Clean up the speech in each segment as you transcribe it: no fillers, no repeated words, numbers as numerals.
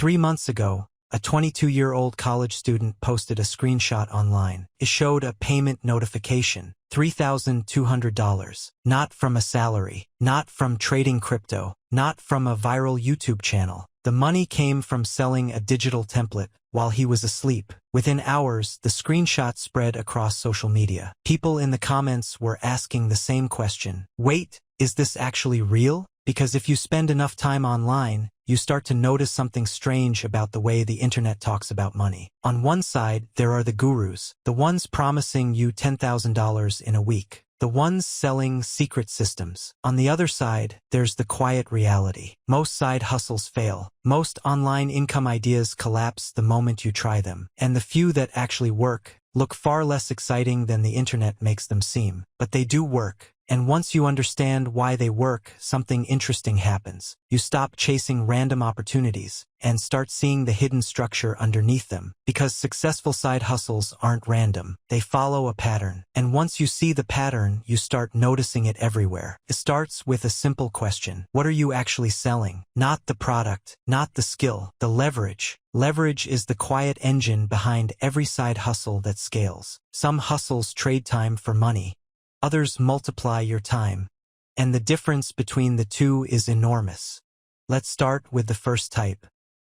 3 months ago, a 22-year-old college student posted a screenshot online. It showed a payment notification, $3,200. Not from a salary, not from trading crypto, not from a viral YouTube channel. The money came from selling a digital template while he was asleep. Within hours, the screenshot spread across social media. People in the comments were asking the same question. Wait, is this actually real? Because if you spend enough time online, you start to notice something strange about the way the internet talks about money. On one side, there are the gurus, the ones promising you $10,000 in a week, the ones selling secret systems. On the other side, there's the quiet reality. Most side hustles fail. Most online income ideas collapse the moment you try them. And the few that actually work look far less exciting than the internet makes them seem. But they do work. And once you understand why they work, something interesting happens. You stop chasing random opportunities and start seeing the hidden structure underneath them. Because successful side hustles aren't random. They follow a pattern. And once you see the pattern, you start noticing it everywhere. It starts with a simple question. What are you actually selling? Not the product, not the skill, the leverage. Leverage is the quiet engine behind every side hustle that scales. Some hustles trade time for money. Others multiply your time, and the difference between the two is enormous. Let's start with the first type,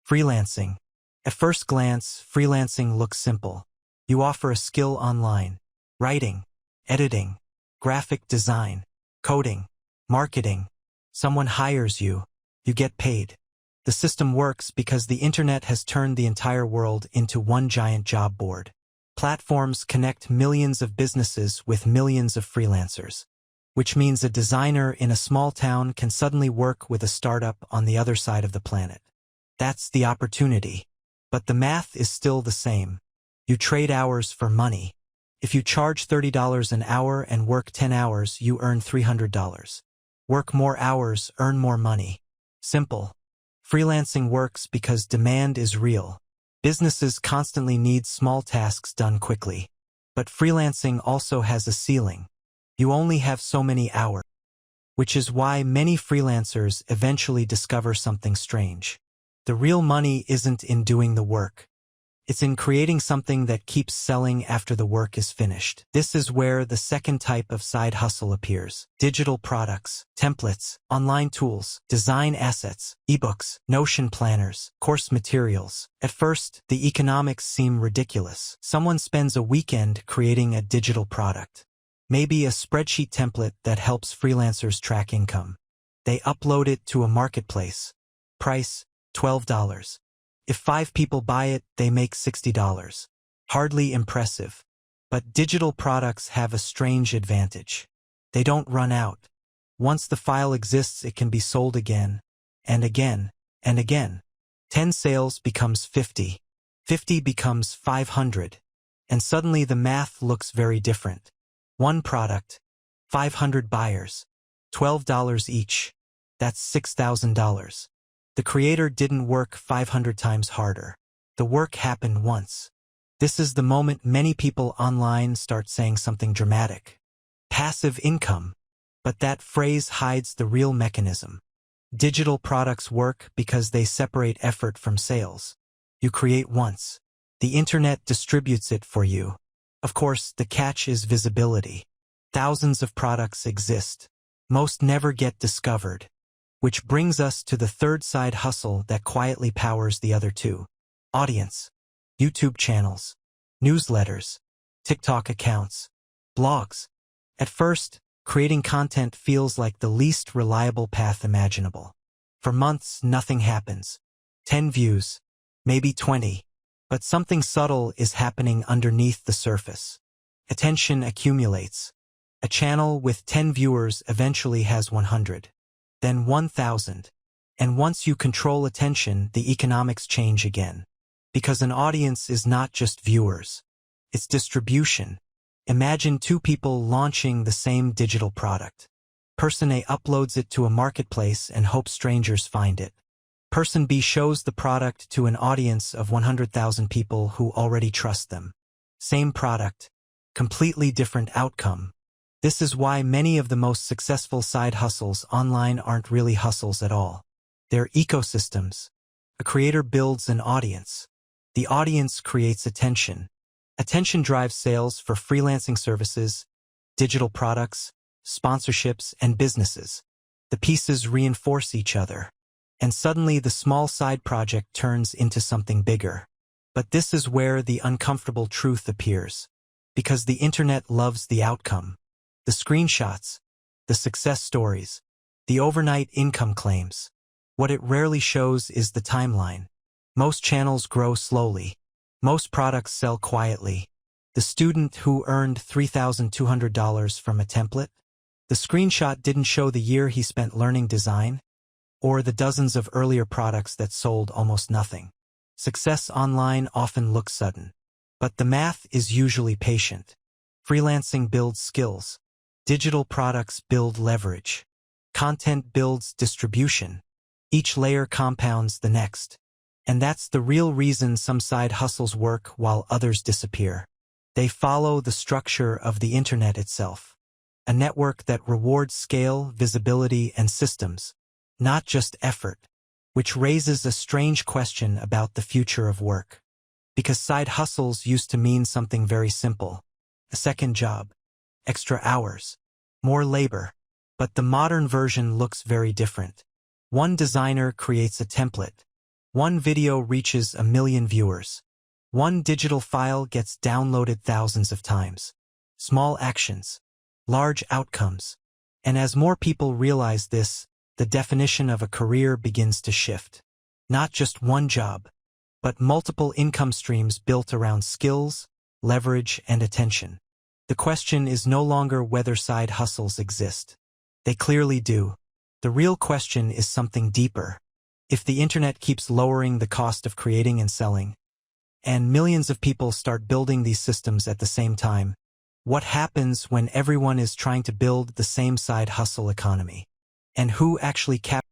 freelancing. At first glance, freelancing looks simple. You offer a skill online, writing, editing, graphic design, coding, marketing. Someone hires you, you get paid. The system works because the internet has turned the entire world into one giant job board. Platforms connect millions of businesses with millions of freelancers, which means a designer in a small town can suddenly work with a startup on the other side of the planet. That's the opportunity. But the math is still the same. You trade hours for money. If you charge $30 an hour and work 10 hours, you earn $300. Work more hours, earn more money. Simple. Freelancing works because demand is real. Businesses constantly need small tasks done quickly. But freelancing also has a ceiling. You only have so many hours, which is why many freelancers eventually discover something strange. The real money isn't in doing the work. It's in creating something that keeps selling after the work is finished. This is where the second type of side hustle appears. Digital products, templates, online tools, design assets, ebooks, Notion planners, course materials. At first, the economics seem ridiculous. Someone spends a weekend creating a digital product. Maybe a spreadsheet template that helps freelancers track income. They upload it to a marketplace. Price, $12. If 5 people buy it, they make $60. Hardly impressive. But digital products have a strange advantage. They don't run out. Once the file exists, it can be sold again, and again, and again. 10 sales becomes 50. 50 becomes 500. And suddenly the math looks very different. One product, 500 buyers, $12 each. That's $6,000. The creator didn't work 500 times harder. The work happened once. This is the moment many people online start saying something dramatic. Passive income. But that phrase hides the real mechanism. Digital products work because they separate effort from sales. You create once. The internet distributes it for you. Of course, the catch is visibility. Thousands of products exist. Most never get discovered. Which brings us to the third side hustle that quietly powers the other two. Audience. YouTube channels. Newsletters. TikTok accounts. Blogs. At first, creating content feels like the least reliable path imaginable. For months, nothing happens. 10 views. Maybe 20. But something subtle is happening underneath the surface. Attention accumulates. A channel with 10 viewers eventually has 100. Then 1,000. And once you control attention, the economics change again. Because an audience is not just viewers. It's distribution. Imagine 2 people launching the same digital product. Person A uploads it to a marketplace and hopes strangers find it. Person B shows the product to an audience of 100,000 people who already trust them. Same product, completely different outcome. This is why many of the most successful side hustles online aren't really hustles at all. They're ecosystems. A creator builds an audience. The audience creates attention. Attention drives sales for freelancing services, digital products, sponsorships, and businesses. The pieces reinforce each other. And suddenly the small side project turns into something bigger. But this is where the uncomfortable truth appears. Because the internet loves the outcome. The screenshots, the success stories, the overnight income claims. What it rarely shows is the timeline. Most channels grow slowly. Most products sell quietly. The student who earned $3,200 from a template? The screenshot didn't show the year he spent learning design, or the dozens of earlier products that sold almost nothing. Success online often looks sudden, but the math is usually patient. Freelancing builds skills. Digital products build leverage. Content builds distribution. Each layer compounds the next. And that's the real reason some side hustles work while others disappear. They follow the structure of the internet itself. A network that rewards scale, visibility, and systems, not just effort, which raises a strange question about the future of work. Because side hustles used to mean something very simple. A second job, extra hours, more labor. But the modern version looks very different. One designer creates a template. One video reaches 1 million viewers. One digital file gets downloaded thousands of times. Small actions, large outcomes. And as more people realize this, the definition of a career begins to shift. Not just one job, but multiple income streams built around skills, leverage, and attention. The question is no longer whether side hustles exist. They clearly do. The real question is something deeper. If the internet keeps lowering the cost of creating and selling, and millions of people start building these systems at the same time, what happens when everyone is trying to build the same side hustle economy? And who actually captures